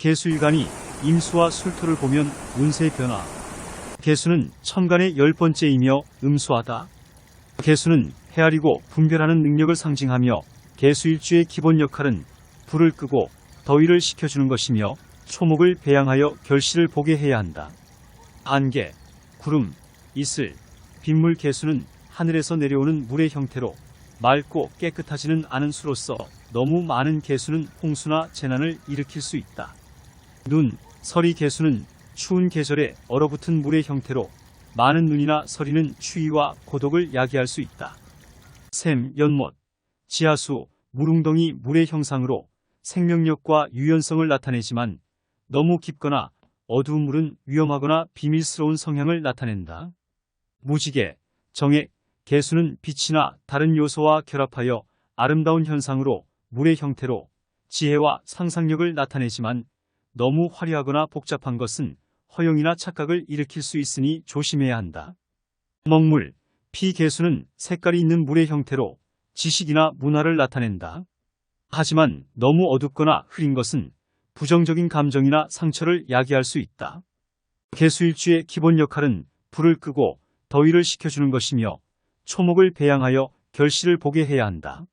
개수일간이 임수와 술토를 보면 운세 변화. 개수는 천간의 10번째이며 음수하다. 개수는 헤아리고 분별하는 능력을 상징하며 개수일주의 기본 역할은 불을 끄고 더위를 식혀주는 것이며 초목을 배양하여 결실을 보게 해야 한다. 안개, 구름, 이슬, 빗물. 개수는 하늘에서 내려오는 물의 형태로 맑고 깨끗하지는 않은 수로서 너무 많은 개수는 홍수나 재난을 일으킬 수 있다. 눈, 서리. 개수는 추운 계절에 얼어붙은 물의 형태로 많은 눈이나 서리는 추위와 고독을 야기할 수 있다. 샘, 연못, 지하수, 물웅덩이. 물의 형상으로 생명력과 유연성을 나타내지만 너무 깊거나 어두운 물은 위험하거나 비밀스러운 성향을 나타낸다. 무지개, 정액. 개수는 빛이나 다른 요소와 결합하여 아름다운 현상으로 물의 형태로 지혜와 상상력을 나타내지만 너무 화려하거나 복잡한 것은 허용이나 착각을 일으킬 수 있으니 조심해야 한다. 먹물, 피. 개수는 색깔이 있는 물의 형태로 지식이나 문화를 나타낸다. 하지만 너무 어둡거나 흐린 것은 부정적인 감정이나 상처를 야기할 수 있다. 개수일주의 기본 역할은 불을 끄고 더위를 식혀주는 것이며 초목을 배양하여 결실을 보게 해야 한다.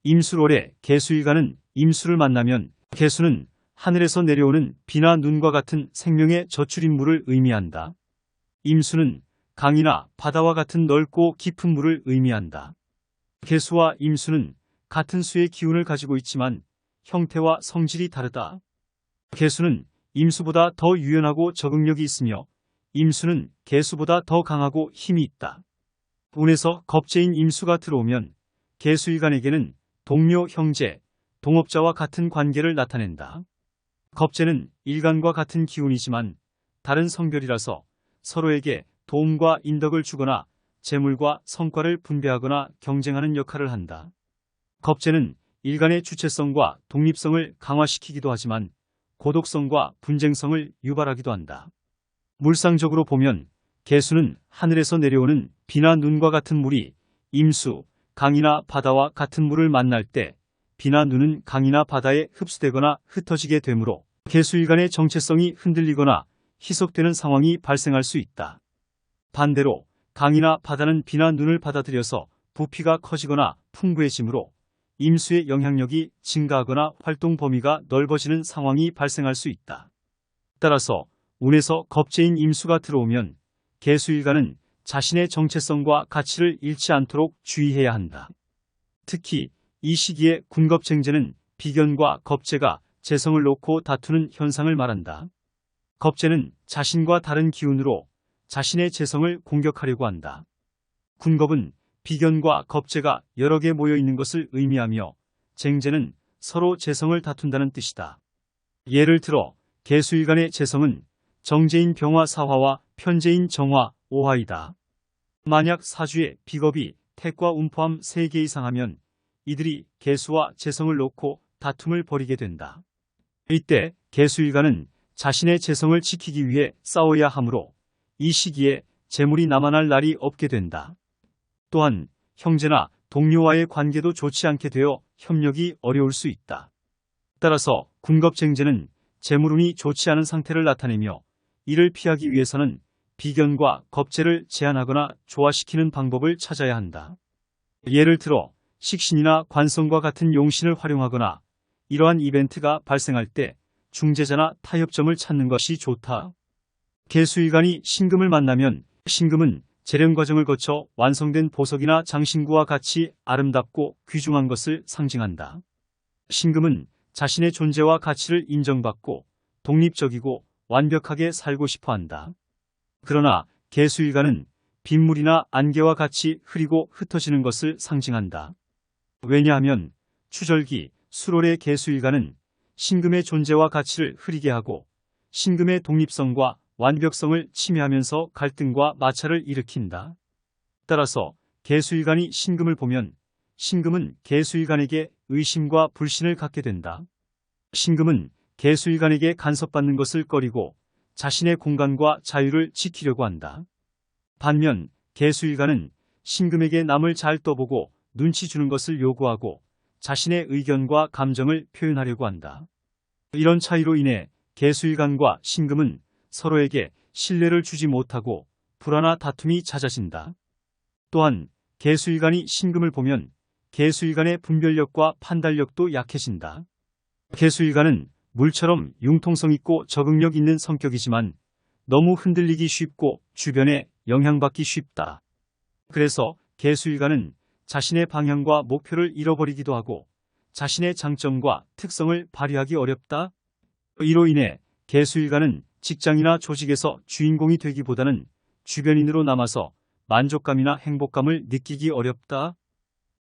임술월에 개수일간은 임수를 만나면 개수는 하늘에서 내려오는 비나 눈과 같은 생명의 저출인물을 의미한다. 임수는 강이나 바다와 같은 넓고 깊은 물을 의미한다. 개수와 임수는 같은 수의 기운을 가지고 있지만 형태와 성질이 다르다. 개수는 임수보다 더 유연하고 적응력이 있으며 임수는 개수보다 더 강하고 힘이 있다. 운에서 겁재인 임수가 들어오면 개수일간에게는 동료, 형제, 동업자와 같은 관계를 나타낸다. 겁재는 일간과 같은 기운이지만 다른 성별이라서 서로에게 도움과 인덕을 주거나 재물과 성과를 분배하거나 경쟁하는 역할을 한다. 겁재는 일간의 주체성과 독립성을 강화시키기도 하지만 고독성과 분쟁성을 유발하기도 한다. 물상적으로 보면 개수는 하늘에서 내려오는 비나 눈과 같은 물이 임수, 강이나 바다와 같은 물을 만날 때 비나 눈은 강이나 바다에 흡수되거나 흩어지게 되므로 개수일간의 정체성이 흔들리거나 희석되는 상황이 발생할 수 있다. 반대로 강이나 바다는 비나 눈을 받아들여서 부피가 커지거나 풍부해지므로 임수의 영향력이 증가하거나 활동 범위가 넓어지는 상황이 발생할 수 있다. 따라서 운에서 겁재인 임수가 들어오면 개수일간은 자신의 정체성과 가치를 잃지 않도록 주의해야 한다. 특히 이 시기에 군겁쟁제는 비견과 겁재가 재성을 놓고 다투는 현상을 말한다. 겁재는 자신과 다른 기운으로 자신의 재성을 공격하려고 한다. 군겁은 비견과 겁재가 여러 개 모여 있는 것을 의미하며 쟁제는 서로 재성을 다툰다는 뜻이다. 예를 들어 개수일간의 재성은 정제인 병화 사화와 편제인 정화 오화이다. 만약 사주에 비겁이 택과 운 포함 3개 이상 하면 이들이 개수와 재성을 놓고 다툼을 벌이게 된다. 이때 개수일간은 자신의 재성을 지키기 위해 싸워야 하므로 이 시기에 재물이 남아날 날이 없게 된다. 또한 형제나 동료와의 관계도 좋지 않게 되어 협력이 어려울 수 있다. 따라서 군겁쟁제는 재물운이 좋지 않은 상태를 나타내며 이를 피하기 위해서는 비견과 겁재를 제한하거나 조화시키는 방법을 찾아야 한다. 예를 들어 식신이나 관성과 같은 용신을 활용하거나 이러한 이벤트가 발생할 때 중재자나 타협점을 찾는 것이 좋다. 개수일간이 신금을 만나면 신금은 재련 과정을 거쳐 완성된 보석이나 장신구와 같이 아름답고 귀중한 것을 상징한다. 신금은 자신의 존재와 가치를 인정받고 독립적이고 완벽하게 살고 싶어 한다. 그러나 개수일간은 빗물이나 안개와 같이 흐리고 흩어지는 것을 상징한다. 왜냐하면 추절기, 수월의 개수일간은 신금의 존재와 가치를 흐리게 하고 신금의 독립성과 완벽성을 침해하면서 갈등과 마찰을 일으킨다. 따라서 개수일간이 신금을 보면 신금은 개수일간에게 의심과 불신을 갖게 된다. 신금은 개수일간에게 간섭받는 것을 꺼리고 자신의 공간과 자유를 지키려고 한다. 반면 개수일간은 신금에게 남을 잘 떠보고 눈치 주는 것을 요구하고 자신의 의견과 감정을 표현하려고 한다. 이런 차이로 인해 개수일간과 신금은 서로에게 신뢰를 주지 못하고 불화나 다툼이 잦아진다. 또한 개수일간이 신금을 보면 개수일간의 분별력과 판단력도 약해진다. 개수일간은 물처럼 융통성 있고 적응력 있는 성격이지만 너무 흔들리기 쉽고 주변에 영향받기 쉽다. 그래서 개수일간은 자신의 방향과 목표를 잃어버리기도 하고 자신의 장점과 특성을 발휘하기 어렵다. 이로 인해 개수일간은 직장이나 조직에서 주인공이 되기보다는 주변인으로 남아서 만족감이나 행복감을 느끼기 어렵다.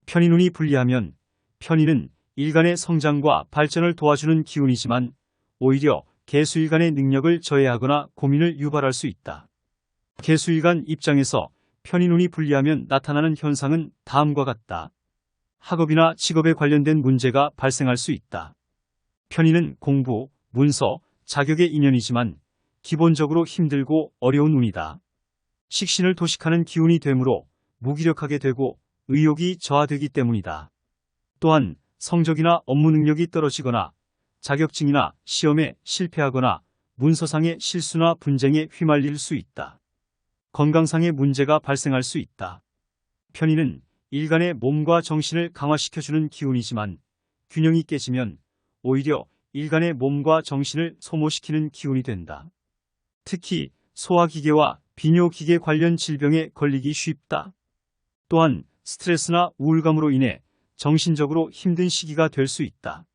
편인운이 불리하면 편인은 일간의 성장과 발전을 도와주는 기운이지만 오히려 개수일간의 능력을 저해하거나 고민을 유발할 수 있다. 개수일간 입장에서 편인운이 불리하면 나타나는 현상은 다음과 같다. 학업이나 직업에 관련된 문제가 발생할 수 있다. 편인은 공부, 문서, 자격의 인연이지만 기본적으로 힘들고 어려운 운이다. 식신을 도식하는 기운이 되므로 무기력하게 되고 의욕이 저하되기 때문이다. 또한 성적이나 업무 능력이 떨어지거나 자격증이나 시험에 실패하거나 문서상의 실수나 분쟁에 휘말릴 수 있다. 건강상의 문제가 발생할 수 있다. 편인은 일간의 몸과 정신을 강화시켜주는 기운이지만 균형이 깨지면 오히려 일간의 몸과 정신을 소모시키는 기운이 된다. 특히 소화기계와 비뇨기계 관련 질병에 걸리기 쉽다. 또한 스트레스나 우울감으로 인해 정신적으로 힘든 시기가 될 수 있다.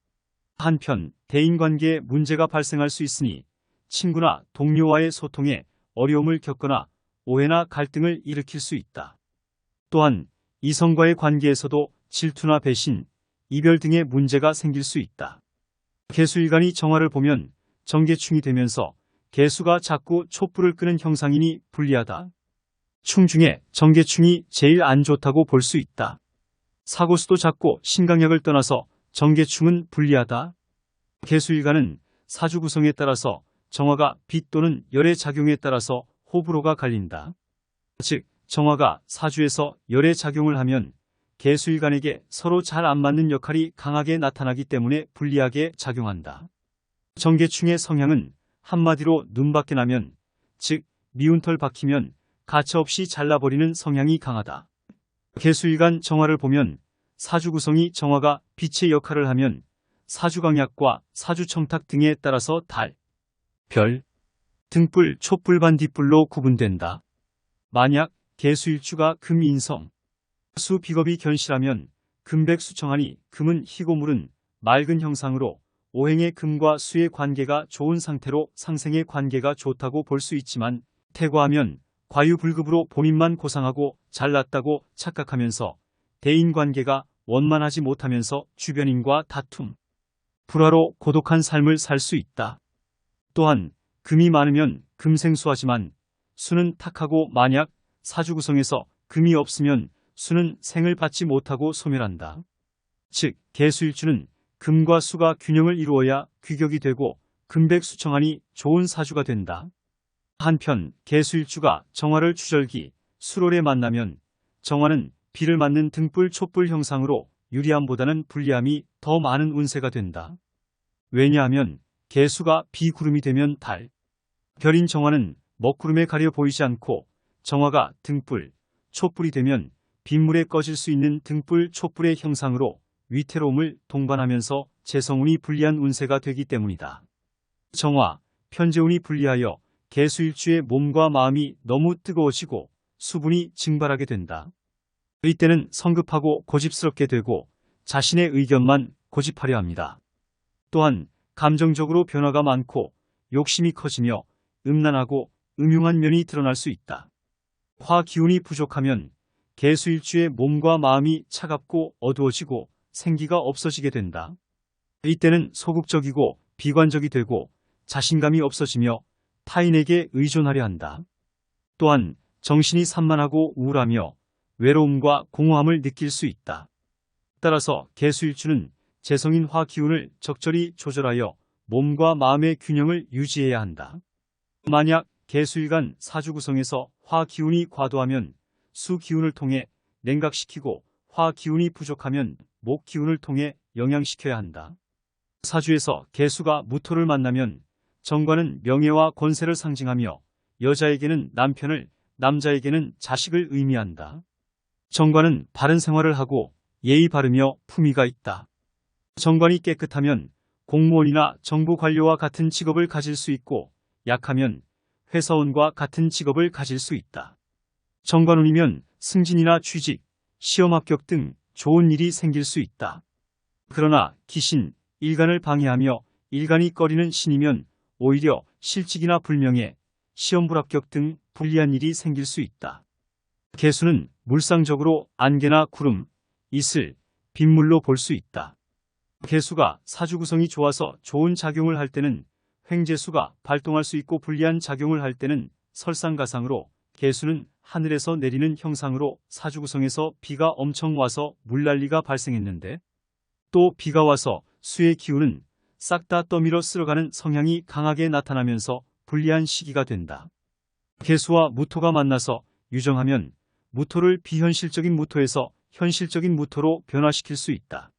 한편 대인관계에 문제가 발생할 수 있으니 친구나 동료와의 소통에 어려움을 겪거나 오해나 갈등을 일으킬 수 있다. 또한 이성과의 관계에서도 질투나 배신, 이별 등의 문제가 생길 수 있다. 개수일간이 정화를 보면 정계충이 되면서 개수가 자꾸 촛불을 끄는 형상이니 불리하다. 충 중에 정계충이 제일 안 좋다고 볼 수 있다. 사고수도 작고 신강약을 떠나서 정계충은 불리하다. 개수일간은 사주 구성에 따라서 정화가 빛 또는 열의 작용에 따라서 호불호가 갈린다. 즉 정화가 사주에서 열의 작용을 하면 개수일간에게 서로 잘 안 맞는 역할이 강하게 나타나기 때문에 불리하게 작용한다. 정계충의 성향은 한마디로 눈밖에 나면, 즉 미운 털 박히면 가차없이 잘라버리는 성향이 강하다. 개수일간 정화를 보면 사주 구성이 정화가 빛의 역할을 하면 사주강약과 사주청탁 등에 따라서 달, 별, 등불, 촛불, 반딧불로 구분된다. 만약 개수일주가 금인성, 수 비겁이 견실하면 금백수청하니 금은 희고 물은 맑은 형상으로 오행의 금과 수의 관계가 좋은 상태로 상생의 관계가 좋다고 볼 수 있지만 태과하면 과유불급으로 본인만 고상하고 잘났다고 착각하면서 대인관계가 원만하지 못하면서 주변인과 다툼, 불화로 고독한 삶을 살 수 있다. 또한 금이 많으면 금생수하지만 수는 탁하고 만약 사주구성에서 금이 없으면 수는 생을 받지 못하고 소멸한다. 즉 개수일주는 금과 수가 균형을 이루어야 귀격이 되고 금백수청하니 좋은 사주가 된다. 한편 개수일주가 정화를 추절기, 수롤에 만나면 정화는 비를 맞는 등불 촛불 형상으로 유리함보다는 불리함이 더 많은 운세가 된다. 왜냐하면 개수가 비구름이 되면 달, 별인 정화는 먹구름에 가려 보이지 않고 정화가 등불, 촛불이 되면 빗물에 꺼질 수 있는 등불 촛불의 형상으로 위태로움을 동반하면서 재성운이 불리한 운세가 되기 때문이다. 정화, 편재운이 불리하여 개수일주의 몸과 마음이 너무 뜨거워지고 수분이 증발하게 된다. 이때는 성급하고 고집스럽게 되고 자신의 의견만 고집하려 합니다. 또한 감정적으로 변화가 많고 욕심이 커지며 음란하고 음흉한 면이 드러날 수 있다. 화 기운이 부족하면 개수일주의 몸과 마음이 차갑고 어두워지고 생기가 없어지게 된다. 이때는 소극적이고 비관적이 되고 자신감이 없어지며 타인에게 의존하려 한다. 또한 정신이 산만하고 우울하며 외로움과 공허함을 느낄 수 있다. 따라서 개수일주는 재성인 화 기운을 적절히 조절하여 몸과 마음의 균형을 유지해야 한다. 만약 개수일간 사주 구성에서 화 기운이 과도하면 수 기운을 통해 냉각시키고 화 기운이 부족하면 목 기운을 통해 영양시켜야 한다. 사주에서 개수가 무토를 만나면 정관은 명예와 권세를 상징하며 여자에게는 남편을, 남자에게는 자식을 의미한다. 정관은 바른 생활을 하고 예의 바르며 품위가 있다. 정관이 깨끗하면 공무원이나 정부 관료와 같은 직업을 가질 수 있고 약하면 회사원과 같은 직업을 가질 수 있다. 정관운이면 승진이나 취직, 시험 합격 등 좋은 일이 생길 수 있다. 그러나 기신, 일간을 방해하며 일간이 꺼리는 신이면 오히려 실직이나 불명예, 시험 불합격 등 불리한 일이 생길 수 있다. 개수는 물상적으로 안개나 구름, 이슬, 빗물로 볼 수 있다. 개수가 사주 구성이 좋아서 좋은 작용을 할 때는 횡재수가 발동할 수 있고 불리한 작용을 할 때는 설상가상으로 개수는 하늘에서 내리는 형상으로 사주 구성에서 비가 엄청 와서 물난리가 발생했는데 또 비가 와서 수의 기운은 싹 다 떠밀어 쓸어가는 성향이 강하게 나타나면서 불리한 시기가 된다. 개수와 무토가 만나서 유정하면 무토를 비현실적인 무토에서 현실적인 무토로 변화시킬 수 있다.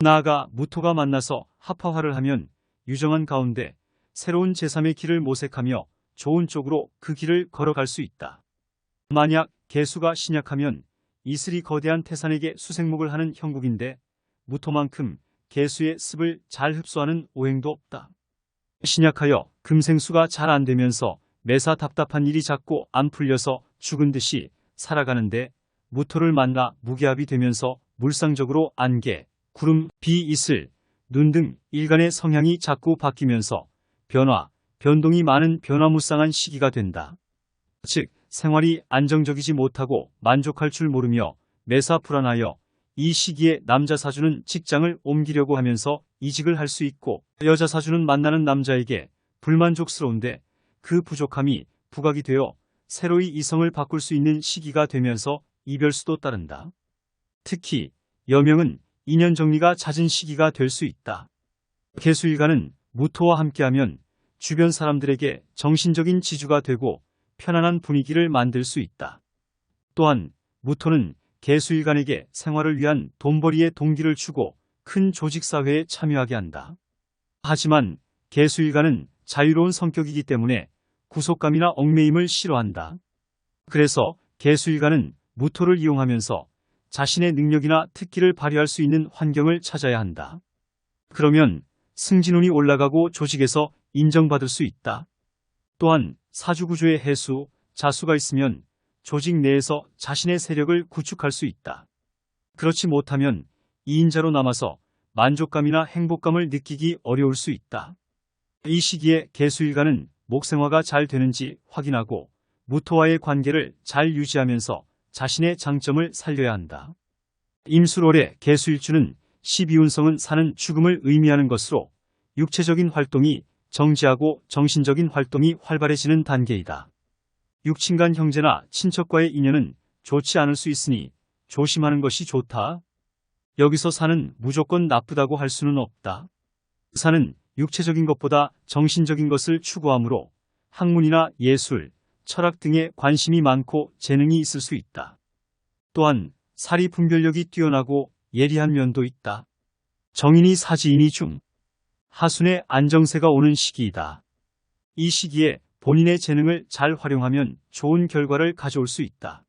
나아가 무토가 만나서 합화화를 하면 유정한 가운데 새로운 제3의 길을 모색하며 좋은 쪽으로 그 길을 걸어갈 수 있다. 만약 개수가 신약하면 이슬이 거대한 태산에게 수생목을 하는 형국인데 무토만큼 개수의 습을 잘 흡수하는 오행도 없다. 신약하여 금생수가 잘 안되면서 매사 답답한 일이 자꾸 안 풀려서 죽은 듯이 살아가는데 무토를 만나 무기합이 되면서 물상적으로 안개, 구름, 비, 이슬, 눈 등 일간의 성향이 자꾸 바뀌면서 변동이 많은 변화무쌍한 시기가 된다. 즉 생활이 안정적이지 못하고 만족할 줄 모르며 매사 불안하여 이 시기에 남자 사주는 직장을 옮기려고 하면서 이직을 할 수 있고 여자 사주는 만나는 남자에게 불만족스러운데 그 부족함이 부각이 되어 새로이 이성을 바꿀 수 있는 시기가 되면서 이별수도 따른다. 특히 여명은 인연 정리가 잦은 시기가 될 수 있다. 개수일간은 무토와 함께하면 주변 사람들에게 정신적인 지주가 되고 편안한 분위기를 만들 수 있다. 또한 무토는 개수일간에게 생활을 위한 돈벌이의 동기를 주고 큰 조직사회에 참여하게 한다. 하지만 개수일간은 자유로운 성격이기 때문에 구속감이나 얽매임을 싫어한다. 그래서 개수일간은 무토를 이용하면서 자신의 능력이나 특기를 발휘할 수 있는 환경을 찾아야 한다. 그러면 승진운이 올라가고 조직에서 인정받을 수 있다. 또한 사주구조에 해수, 자수가 있으면 조직 내에서 자신의 세력을 구축할 수 있다. 그렇지 못하면 2인자로 남아서 만족감이나 행복감을 느끼기 어려울 수 있다. 이 시기에 개수일간은 목생화가 잘 되는지 확인하고 무토와의 관계를 잘 유지하면서 자신의 장점을 살려야 한다. 임술월의 개수일주는 12운성은 사는 죽음을 의미하는 것으로 육체적인 활동이 정지하고 정신적인 활동이 활발해지는 단계이다. 육친간 형제나 친척과의 인연은 좋지 않을 수 있으니 조심하는 것이 좋다. 여기서 사는 무조건 나쁘다고 할 수는 없다. 사는 육체적인 것보다 정신적인 것을 추구하므로 학문이나 예술, 철학 등에 관심이 많고 재능이 있을 수 있다. 또한 사리 분별력이 뛰어나고 예리한 면도 있다. 정인이 사지인이 중 하순의 안정세가 오는 시기이다. 이 시기에 본인의 재능을 잘 활용하면 좋은 결과를 가져올 수 있다.